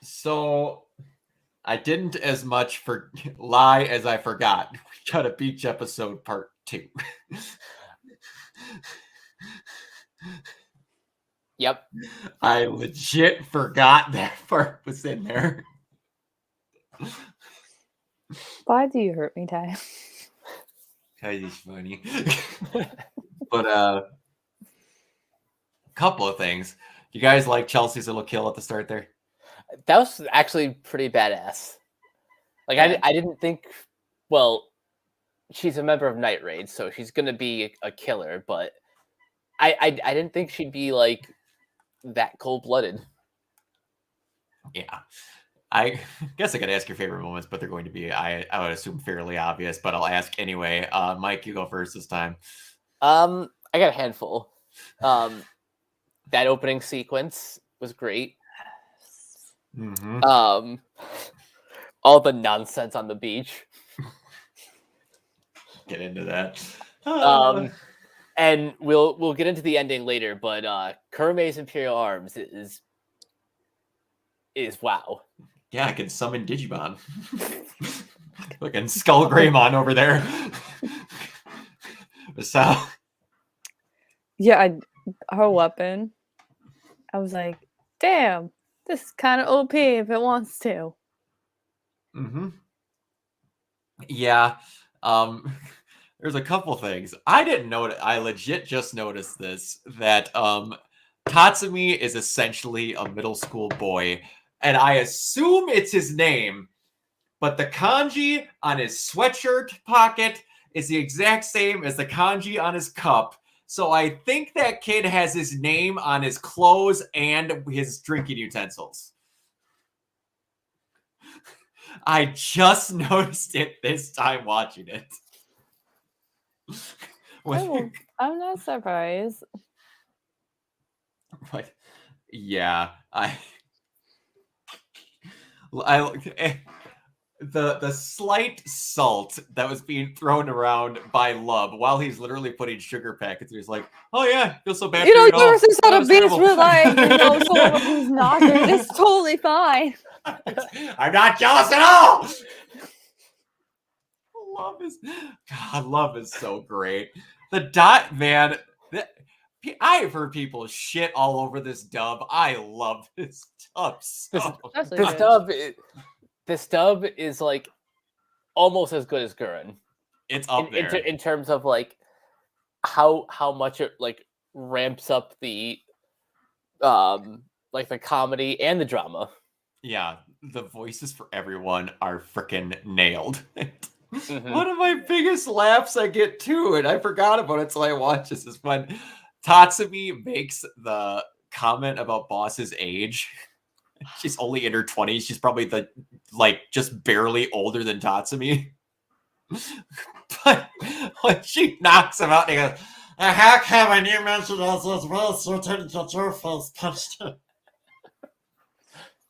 So I didn't as much lie as I forgot. We got a beach episode part 2. Yep. I legit forgot that part was in there. Why do you hurt me, Ty? Cause it's funny. But a couple of things. You guys like Chelsea's little kill at the start there? That was actually pretty badass. Like, Yeah. I didn't think, well, she's a member of Night Raid, so she's gonna be a killer, but I didn't think she'd be like that cold-blooded. Yeah. I guess I could ask your favorite moments, but they're going to be, I would assume, fairly obvious, but I'll ask anyway. Mike, you go first this time. I got a handful. That opening sequence was great. Mm-hmm. All the nonsense on the beach. Get into that. And we'll get into the ending later, but Kurume's Imperial Arms is wow. Yeah, I can summon Digimon. Looking Skull Greymon over there. So Yeah, her weapon. I was like, damn, this is kind of OP if it wants to. Mm-hmm. Yeah. There's a couple things. I didn't know it. I legit just noticed this, that Tatsumi is essentially a middle school boy, and I assume it's his name, but the kanji on his sweatshirt pocket is the exact same as the kanji on his cup. So I think that kid has his name on his clothes and his drinking utensils. I just noticed it this time watching it. I'm not surprised. But yeah, the slight salt that was being thrown around by Lub while he's literally putting sugar packets, he's like, "Oh yeah, feel so bad." You know, for you ever see how the beast terrible." realize, you know, someone who's knocking, it's totally fine. I'm not jealous at all. Love is so great. The dot, man. I've heard people shit all over this dub. I love this dub so much. This dub is like almost as good as Gurren. It's up there in terms of like how much it like ramps up the like the comedy and the drama. Yeah, the voices for everyone are freaking nailed. Mm-hmm. One of my biggest laughs I get too, and I forgot about it until I watched this, is when Tatsumi makes the comment about Boss's age. She's only in her 20s. She's probably just barely older than Tatsumi. But when she knocks him out, he goes, "How come when you mentioned us as well, so turning to your face punched him?"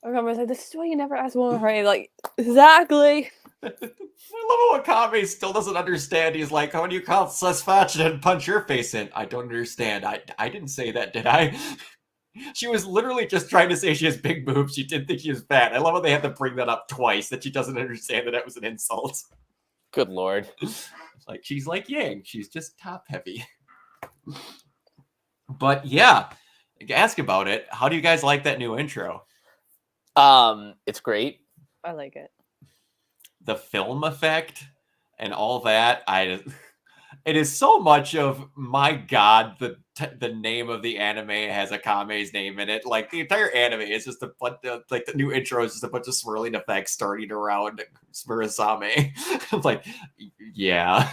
I remember like, this is why you never ask women her age. Like, exactly. I love how Akame still doesn't understand. He's like, when you call ffhh and punch your face in, I don't understand. I didn't say that, did I? She was literally just trying to say she has big boobs. She didn't think she was fat. I love how they had to bring that up twice, that she doesn't understand that was an insult. Good lord. Like, she's like Yang. She's just top heavy. But yeah, ask about it. How do you guys like that new intro? It's great. I like it. The film effect and all that, it is so much of, my god, the name of the anime has Akame's name in it. Like, the entire anime is just the new intro is just a bunch of swirling effects starting around Murasame. I'm like, yeah.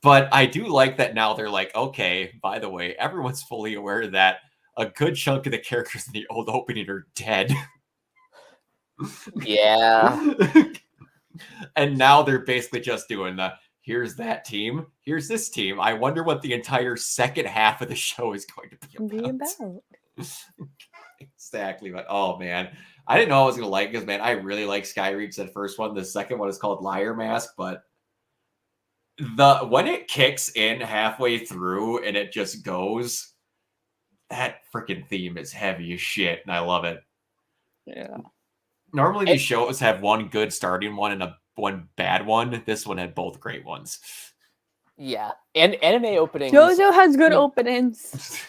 But I do like that now they're like, okay, by the way, everyone's fully aware that a good chunk of the characters in the old opening are dead. Yeah. And now they're basically just doing here's that team, here's this team. I wonder what the entire second half of the show is going to be about. Exactly. But oh man, I didn't know I was gonna like this, man. I really like Skyreach, that first one. The second one is called Liar Mask, but when it kicks in halfway through and it just goes, that freaking theme is heavy as shit, and I love it. Yeah. Normally these shows have one good starting one and one bad one. This one had both great ones. Yeah, and anime openings. JoJo has good openings.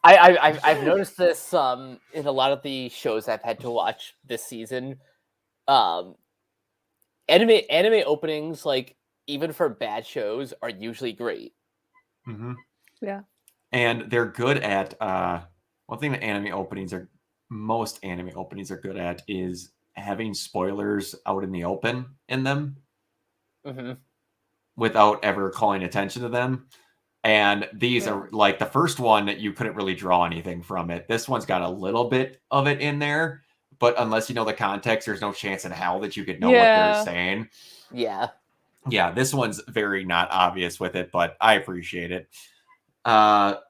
I've noticed this in a lot of the shows I've had to watch this season. Anime openings, like even for bad shows, are usually great. Mm-hmm. Yeah. And they're good at one thing that most anime openings are good at is having spoilers out in the open in them Mm-hmm. without ever calling attention to them. And these are like the first one that you couldn't really draw anything from it. This one's got a little bit of it in there, but unless you know the context, there's no chance in hell that you could know what they're saying. Yeah. Yeah, this one's very not obvious with it, but I appreciate it. Corey,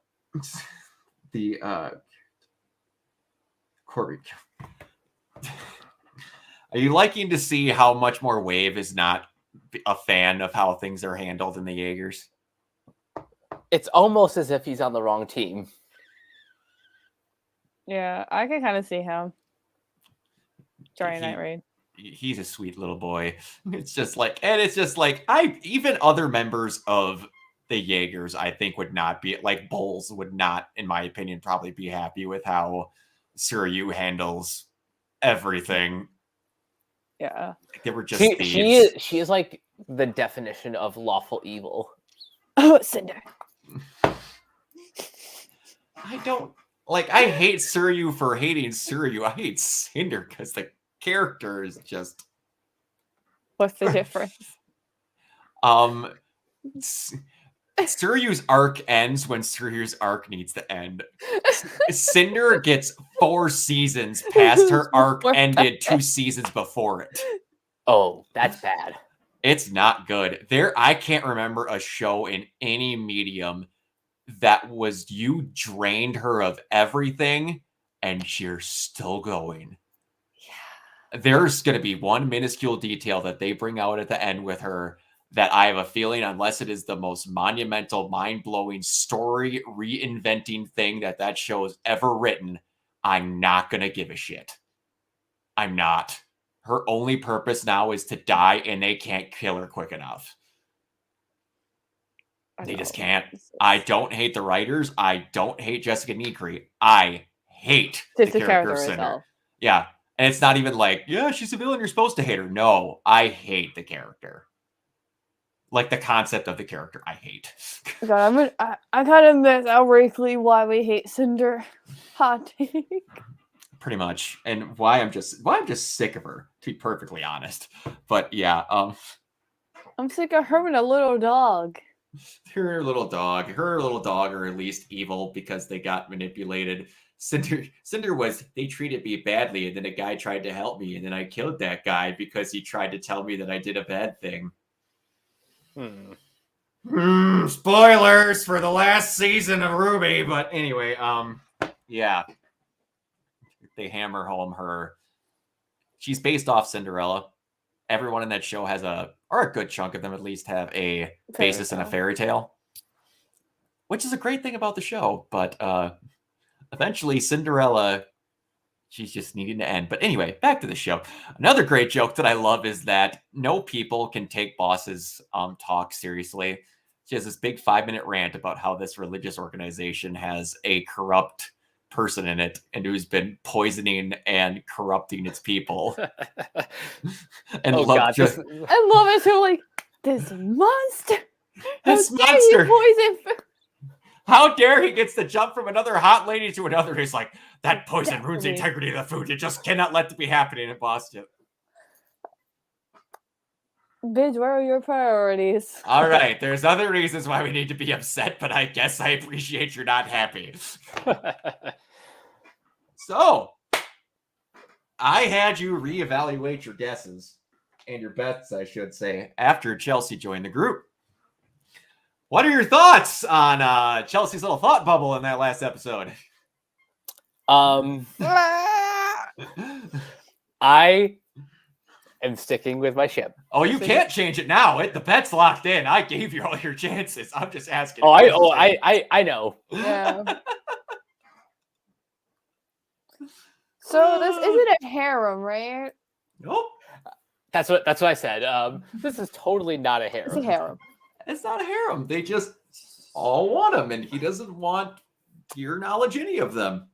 are you liking to see how much more Wave is not a fan of how things are handled in the Jaegers? It's almost as if he's on the wrong team. Yeah, I can kind of see him. During Night Raid. He's a sweet little boy. It's just like even other members of the Jaegers, I think would not be like Bulls would not, in my opinion, probably be happy with how Suryu handles everything. Yeah. Like they were just thieves. She is like the definition of lawful evil. Oh, Cinder. I hate Suryu for hating Suryu. I hate Cinder because the character is just. What's the difference? Suryu's arc ends when Suryu's arc needs to end. Cinder gets 4 seasons past her arc ended 2 seasons before it. Oh, that's bad. It's not good. I can't remember a show in any medium that was you drained her of everything and you're still going. Yeah. There's going to be one minuscule detail that they bring out at the end with her that I have a feeling, unless it is the most monumental, mind-blowing story reinventing thing that show has ever written, I'm not going to give a shit. I'm not. Her only purpose now is to die, and they can't kill her quick enough. They just can't. I don't hate the writers. I don't hate Jessica Negri. I hate the character of Cinder. Yeah. And it's not even like, yeah, she's a villain, you're supposed to hate her. No, I hate the character. Like the concept of the character, I hate. God, I kind of miss outrightly why we hate Cinder. Hot take. Pretty much, and why I'm just sick of her, to be perfectly honest. But yeah, I'm sick of her and a little dog. Her little dog are at least evil because they got manipulated. Cinder was, they treated me badly, and then a guy tried to help me, and then I killed that guy because he tried to tell me that I did a bad thing. Spoilers for the last season of RWBY, but anyway, yeah. They hammer home her. She's based off Cinderella. Everyone in that show has a good chunk of them at least have a basis in a fairy tale, which is a great thing about the show. But eventually Cinderella, she's just needing to end. But anyway, back to the show. Another great joke that I love is that no people can take Boss's talk seriously. She has this big 5-minute rant about how this religious organization has a corrupt person in it and who's been poisoning and corrupting its people. And I love it too. Like, this monster. This monster. How dare he gets to jump from another hot lady to another? He's like, that poison ruins the integrity of the food. You just cannot let it be happening in Boston. Bitch, where are your priorities? All right, there's other reasons why we need to be upset, but I guess I appreciate you're not happy. So, I had you reevaluate your guesses, and your bets, I should say, after Chelsea joined the group. What are your thoughts on Chelsea's little thought bubble in that last episode? I am sticking with my ship. Oh, you can't change it now. The bet's locked in. I gave you all your chances. I'm just asking. I know. Yeah. So this isn't a harem, right? Nope. That's what I said. This is totally not a It's a harem. harem. It's not a harem. They just all want him, and he doesn't want your knowledge, any of them.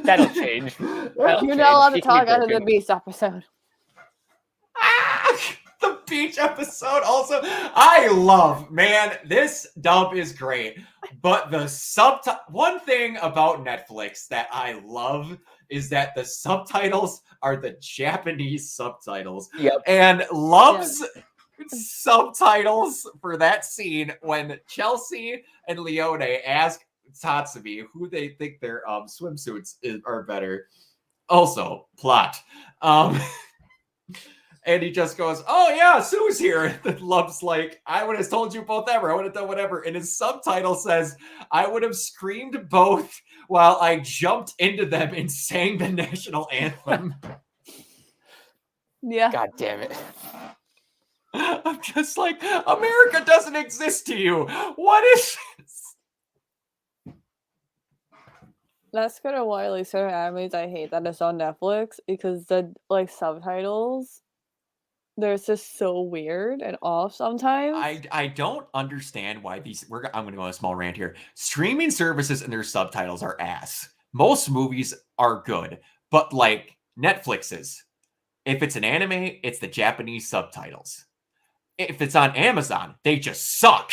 That'll change. That'll You're change. not allowed to He can be talk out of the broken. Beast episode. Ah, the beach episode also. I love, man, this dub is great. But the one thing about Netflix that I love is that the subtitles are the Japanese subtitles. Yep. And loves subtitles for that scene when Chelsea and Leone ask Tatsumi who they think their swimsuits are better. Also, plot. And he just goes, "Oh yeah, Sue's here." And then Love's like, "I would have told you both ever. I would have done whatever." And his subtitle says, "I would have screamed both while I jumped into them and sang the national anthem." Yeah. God damn it. I'm just like, America doesn't exist to you. What is this? That's kind of why like certain animes I hate that it's on Netflix because the like subtitles they're just so weird and off sometimes. I don't understand why I'm going to go on a small rant here. Streaming services and their subtitles are ass. Most movies are good, but like Netflix's, if it's an anime, it's the Japanese subtitles. If it's on Amazon, they just suck.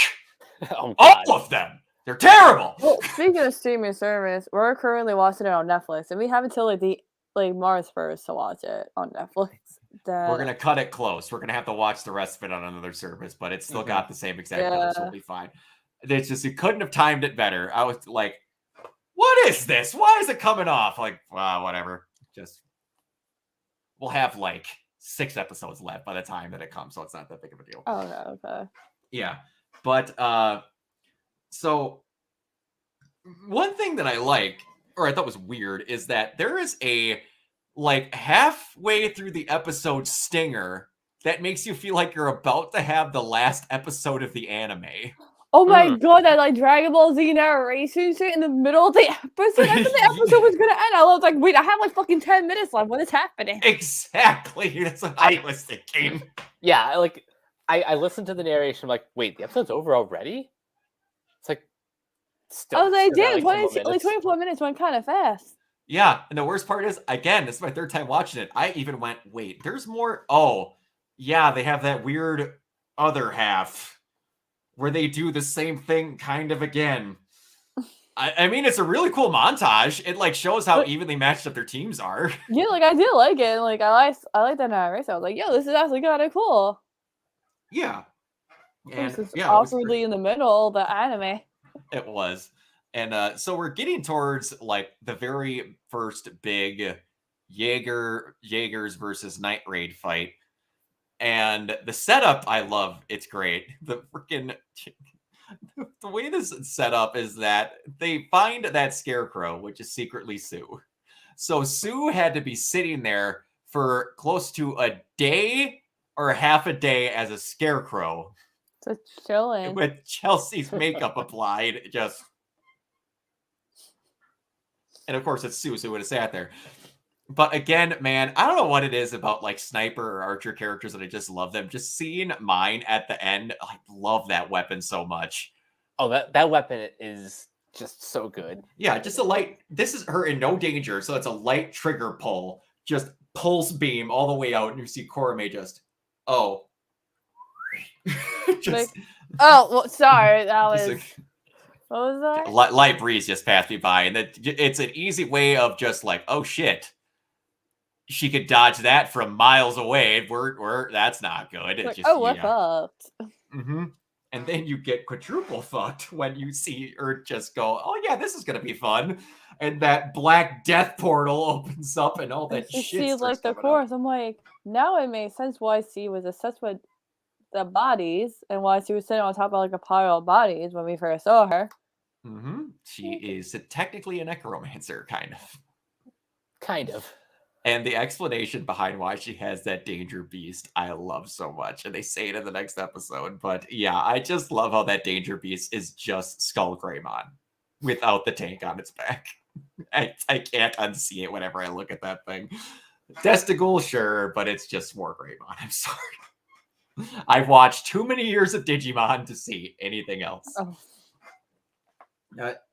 Oh, All God. of them. They're terrible. Well, speaking of streaming service, we're currently watching it on Netflix, and we have until like March 1st to watch it on Netflix. We're gonna cut it close. We're gonna have to watch the rest of it on another service, but it's still got the same exact color, so it'll be fine. It's just you couldn't have timed it better. I was like, "What is this? Why is it coming off?" Like, whatever. Just we'll have like 6 episodes left by the time that it comes, so it's not that big of a deal. Oh, okay. Yeah, but so one thing that I like, or I thought was weird, is that there is a like halfway through the episode stinger that makes you feel like you're about to have the last episode of the anime. Oh my god, that like Dragon Ball Z narration shit in the middle of the episode. I thought the episode was gonna end. I was like, wait, I have like fucking 10 minutes left. What is happening? Exactly. That's what I was thinking. Yeah, like I listened to the narration. I'm like, wait, the episode's over already? It's like still. I was like, still got, damn, 10 more 24 minutes went kind of fast. Yeah, and the worst part is, again, this is my 3rd time watching it. I even went, wait, there's more. Oh, yeah, they have that weird other half where they do the same thing kind of again. I mean, it's a really cool montage. It like shows how evenly matched up their teams are. Yeah, like I did like it. Like I like that narration. I was like, yo, this is actually kind of cool. Yeah. And This is yeah, it was awkwardly in the middle of the anime. It was. And so we're getting towards like the very first big Jaegers versus Night Raid fight. And the setup, I love. It's great. The way this is set up is that they find that scarecrow, which is secretly Sue. So Sue had to be sitting there for close to a day or half a day as a scarecrow. Just chilling. With Chelsea's makeup applied, just. And of course, it's Sue, so would have sat there. But again, man, I don't know what it is about like sniper or archer characters that I just love them. Just seeing mine at the end, I love that weapon so much. Oh, that weapon is just so good. Yeah, just a light. This is her in no danger, so it's a light trigger pull. Just pulse beam all the way out, and you see Korome just, just, like, oh, well, sorry, that was. What was that? Light breeze just passed me by, and it's an easy way of just like, oh shit, she could dodge that from miles away. We're that's not good. Like, just, what fucked? Mm-hmm. And then you get quadruple fucked when you see her just go, oh yeah, this is gonna be fun, and that black death portal opens up and all that shit. See, like the chorus, I'm like, now it makes sense why she was obsessed with the bodies and why she was sitting on top of like a pile of bodies when we first saw her. Mm-hmm. She is technically a necromancer, kind of. Kind of. And the explanation behind why she has that danger beast, I love so much. And they say it in the next episode. But yeah, I just love how that danger beast is just Skull Greymon. without the tank on its back. I can't unsee it whenever I look at that thing. Testicle, sure, but it's just more Greymon. I'm sorry. I've watched too many years of Digimon to see anything else. Oh.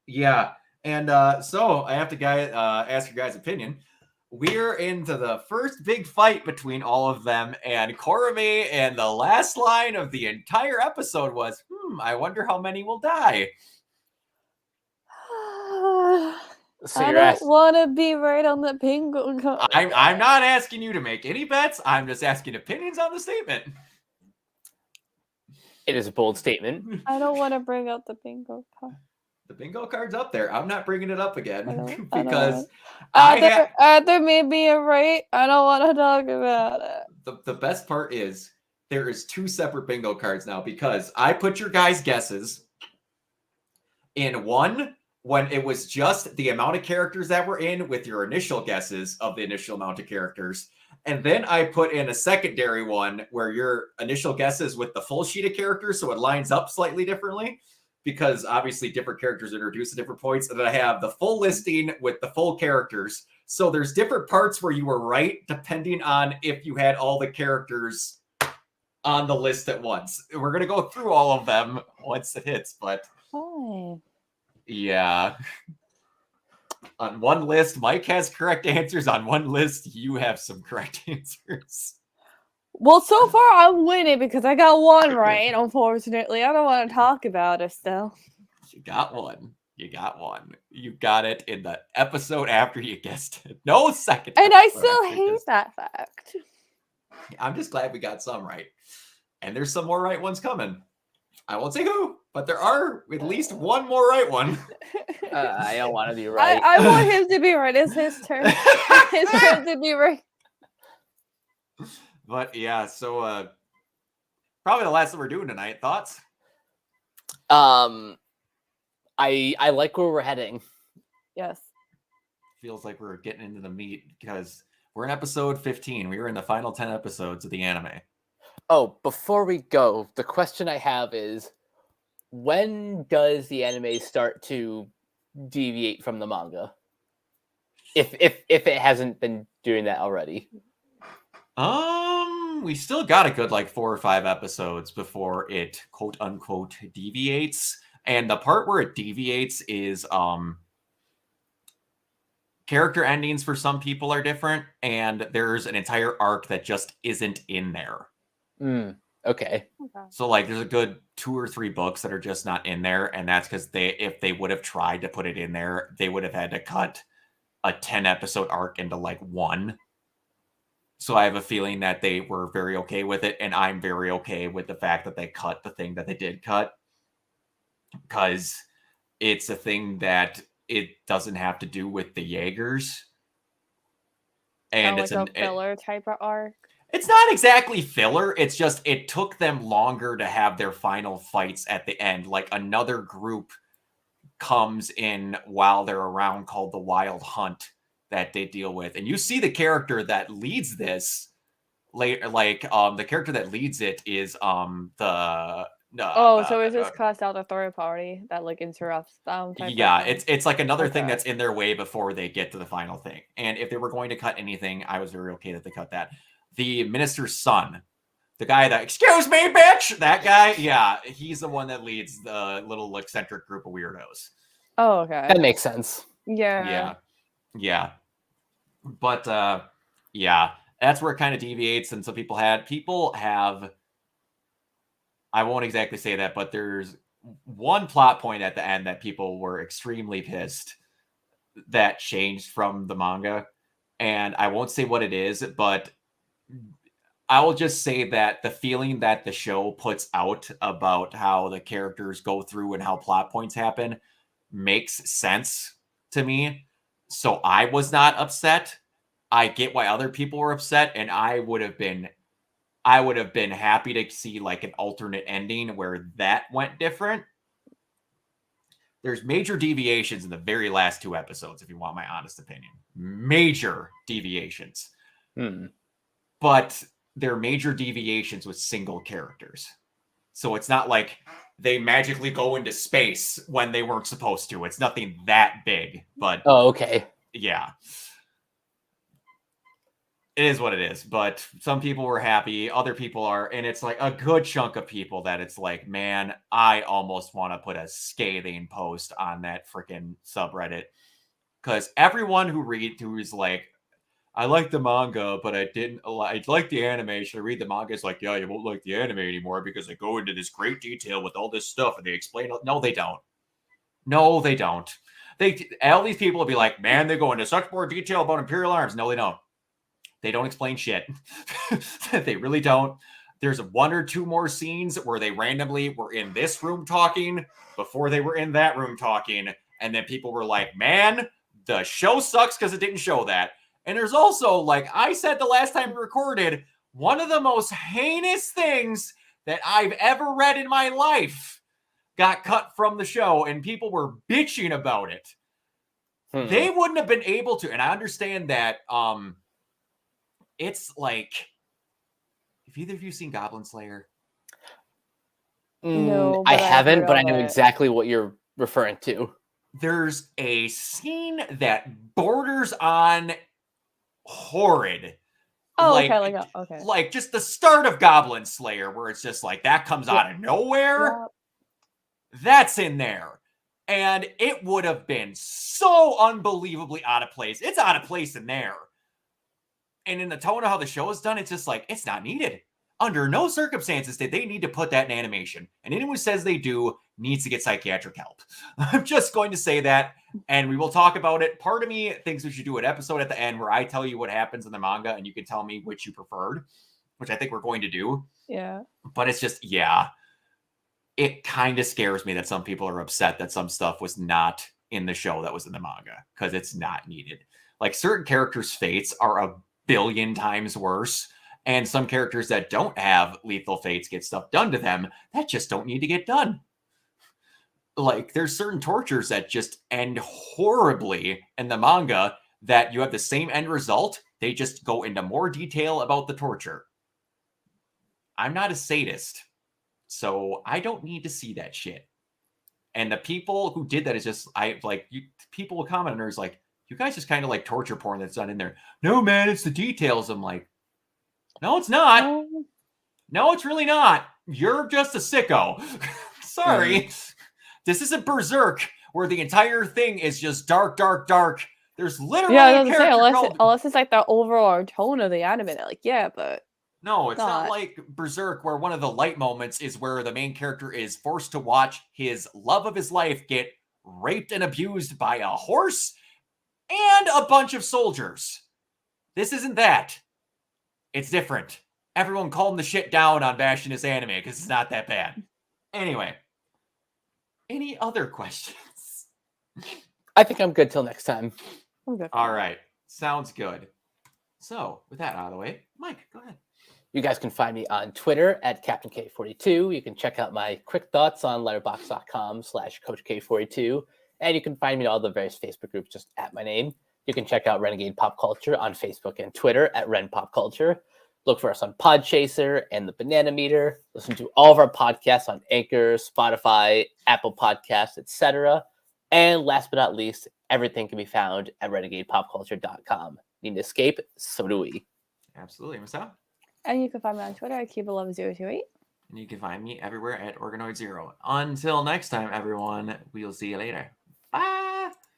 Yeah, and so I have to ask your guys' opinion. We're into the first big fight between all of them, and Korome, and the last line of the entire episode was, I wonder how many will die. So I you're don't asking. want to be right on the bingo card. I'm not asking you to make any bets. I'm just asking opinions on the statement. It is a bold statement. I don't want to bring out the bingo card. The bingo card's up there. I'm not bringing it up again because there may be a right. I don't want to talk about it. The best part is there is 2 separate bingo cards now because I put your guys' guesses in one when it was just the amount of characters that were in with your initial guesses of the initial amount of characters. And then I put in a secondary one where your initial guesses with the full sheet of characters, so it lines up slightly differently because obviously different characters are introduced at different points. And then I have the full listing with the full characters. So there's different parts where you were right depending on if you had all the characters on the list at once. We're going to go through all of them once it hits, but Hi. yeah. On one list, Mike has correct answers. On one list, you have some correct answers. Well, so far I'm winning because I got one right, unfortunately. I don't want to talk about it still. You got one. You got one. You got it in the episode after you guessed it. No second. And I still hate that fact. I'm just glad we got some right. And there's some more right ones coming. I won't say who, but there are at least one more right one. I don't want to be right. I want him to be right. It's his turn. His turn to be right. But yeah, so probably the last that we're doing tonight. Thoughts? I like where we're heading. Yes. Feels like we're getting into the meat because we're in episode 15. We were in the final 10 episodes of the anime. Oh, before we go, the question I have is, when does the anime start to deviate from the manga? If it hasn't been doing that already. We still got a good 4 or 5 episodes before it quote unquote deviates. And the part where it deviates is character endings for some people are different, and there's an entire arc that just isn't in there. Okay. So there's a good 2 or 3 books that are just not in there, and that's because if they would have tried to put it in there, they would have had to cut a 10 episode arc into one. So I have a feeling that they were very okay with it, and I'm very okay with the fact that they cut the thing that they did cut, because it's a thing that it doesn't have to do with the Jaegers. And it's a filler type of arc. It's not exactly filler. It's just it took them longer to have their final fights at the end. Another group comes in while they're around called the Wild Hunt that they deal with. And you see the character that leads this later. The character that leads it is so it's just cussed out a third party that interrupts them. It's another thing that's in their way before they get to the final thing. And if they were going to cut anything, I was very okay that they cut that. The minister's son, the guy that, excuse me, bitch, that guy, yeah, he's the one that leads the little eccentric group of weirdos. Oh, okay. That makes sense. Yeah. But, that's where it kind of deviates. And so people have, I won't exactly say that, but there's one plot point at the end that people were extremely pissed that changed from the manga. And I won't say what it is, but I will just say that the feeling that the show puts out about how the characters go through and how plot points happen makes sense to me. So I was not upset. I get why other people were upset, and I would have been happy to see an alternate ending where that went different. There's major deviations in the very last 2 episodes, if you want my honest opinion. Major deviations. But they're major deviations with single characters. So it's not they magically go into space when they weren't supposed to. It's nothing that big, but Oh, okay. yeah. It is what it is, but some people were happy, other people are, and it's like a good chunk of people that it's like, man, I almost want to put a scathing post on that freaking subreddit. Because everyone who's like, I like the manga, but I like the anime. Should I read the manga? It's like, yeah, you won't like the anime anymore because they go into this great detail with all this stuff and they explain. No, they don't. No, they don't. All these people will be like, man, they go into such more detail about Imperial Arms. No, they don't. They don't explain shit. They really don't. There's one or two more scenes where they randomly were in this room talking before they were in that room talking. And then people were like, man, the show sucks because it didn't show that. And there's also, like I said the last time we recorded, one of the most heinous things that I've ever read in my life got cut from the show, and people were bitching about it. They wouldn't have been able to, and I understand that it's like, have either of you seen Goblin Slayer? No, I but I've haven't, heard but I of know it. exactly what you're referring to. There's a scene that borders on horrid. Oh, like, okay, okay. like just the start of Goblin Slayer, where it's just like that comes out of nowhere. Yep. That's in there. And it would have been so unbelievably out of place. It's out of place in there. And in the tone of how the show is done, it's just like, it's not needed. Under no circumstances did they need to put that in animation. And anyone who says they do needs to get psychiatric help. I'm just going to say that, and we will talk about it. Part of me thinks we should do an episode at the end where I tell you what happens in the manga, and you can tell me which you preferred, which I think we're going to do. Yeah. But it's just, yeah, it kind of scares me that some people are upset that some stuff was not in the show that was in the manga, because it's not needed. Like, certain characters' fates are a billion times worse, and some characters that don't have lethal fates get stuff done to them that just don't need to get done. Like, there's certain tortures that just end horribly in the manga that you have the same end result. They just go into more detail about the torture. I'm not a sadist, so I don't need to see that shit. And the people who did that is just, people commenters like, you guys just kind of like torture porn that's not in there. No, man, it's the details. I'm like, no, it's not. No, it's really not. You're just a sicko. Sorry. This isn't Berserk, where the entire thing is just dark, dark, dark. There's literally Yeah, a character unless it's like the overall tone of the anime, like, yeah, but no, it's not like Berserk, where one of the light moments is where the main character is forced to watch his love of his life get raped and abused by a horse and a bunch of soldiers. This isn't that. It's different. Everyone calm the shit down on bashing this anime because it's not that bad. Anyway, any other questions? I think I'm good till next time. Okay. All right. Sounds good. So, with that out of the way, Mike, go ahead. You guys can find me on Twitter at CaptainK42. You can check out my quick thoughts on letterboxd.com/CoachK42. And you can find me in all the various Facebook groups just at my name. You can check out Renegade Pop Culture on Facebook and Twitter at Ren Pop Culture. Look for us on Podchaser and the Banana Meter. Listen to all of our podcasts on Anchor, Spotify, Apple Podcasts, etc. And last but not least, everything can be found at renegadepopculture.com. Need to escape? So do we. Absolutely. Michelle? And you can find me on Twitter at Cuba11028. And you can find me everywhere at Organoid0. Until next time, everyone, we'll see you later. Bye.